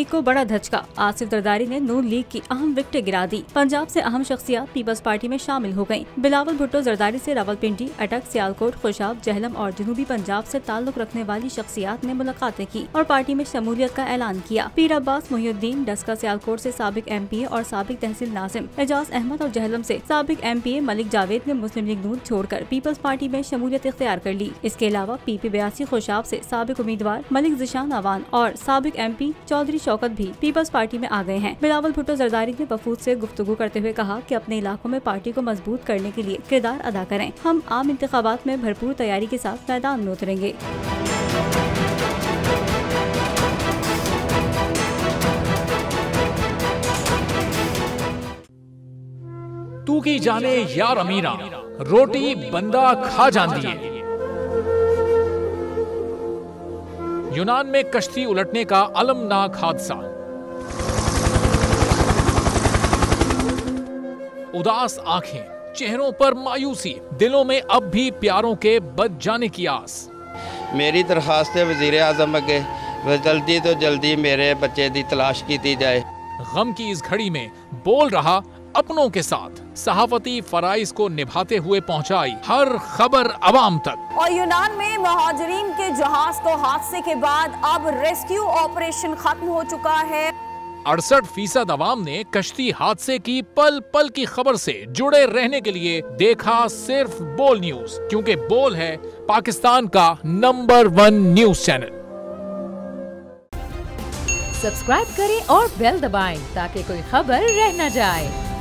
League को बड़ा धचका, आसिफ जरदारी ने नून लीग की अहम विकेट गिरा दी। पंजाब से अहम शख्सियत पीपल्स पार्टी में शामिल हो गयी। बिलावल भुट्टो जरदारी से रावलपिंडी, अटक, सियालकोट, खुशाब, जहलम और जनूबी पंजाब से ताल्लुक रखने वाली शख्सियत ने मुलाकातें की और पार्टी में शमूलियत का ऐलान किया। पीर अब्बास मुहिउद्दीन, डस्का सियालकोट से साबिक MPA और साबिक तहसील नाजिम, एजाज अहमद और जहलम से साबिक MPA मलिक जावेद ने मुस्लिम लीग नून छोड़कर पीपल्स पार्टी में शमूलियत इख्तियार कर ली। इसके अलावा PP 82 खुशाब से साबिक उम्मीदवार मलिक ज़िशान अवान और साबिक MP चौधरी शौकत भी पीपल्स पार्टी में आ गए हैं। बिलावल भुट्टो जरदारी ने वफूद से गुफ्तगू करते हुए कहा कि अपने इलाकों में पार्टी को मजबूत करने के लिए किरदार अदा करें। हम आम इंतखाबात में भरपूर तैयारी के साथ मैदान में उतरेंगे। तू की जाने यार अमीरा, रोटी बंदा खा जाती है। यूनान में कश्ती उलटने का अलमनाक हादसा, उदास आंखें, चेहरों पर मायूसी, दिलों में अब भी प्यारों के बच जाने की आस। मेरी दरखास्त है वजीर आजम अगे जल्दी तो जल्दी मेरे बच्चे की तलाश की जाए। गम की इस घड़ी में बोल रहा अपनों के साथ, सहाफती फराइज को निभाते हुए पहुंचाई हर खबर अवाम तक। और यूनान में महाजरीन के जहाज को हादसे के बाद अब रेस्क्यू ऑपरेशन खत्म हो चुका है। 68% अवाम ने कश्ती हादसे की पल पल की खबर से जुड़े रहने के लिए देखा सिर्फ बोल न्यूज, क्योंकि बोल है पाकिस्तान का नंबर 1 न्यूज चैनल। सब्सक्राइब करें और बेल दबाएं ताकि कोई खबर रह न जाए।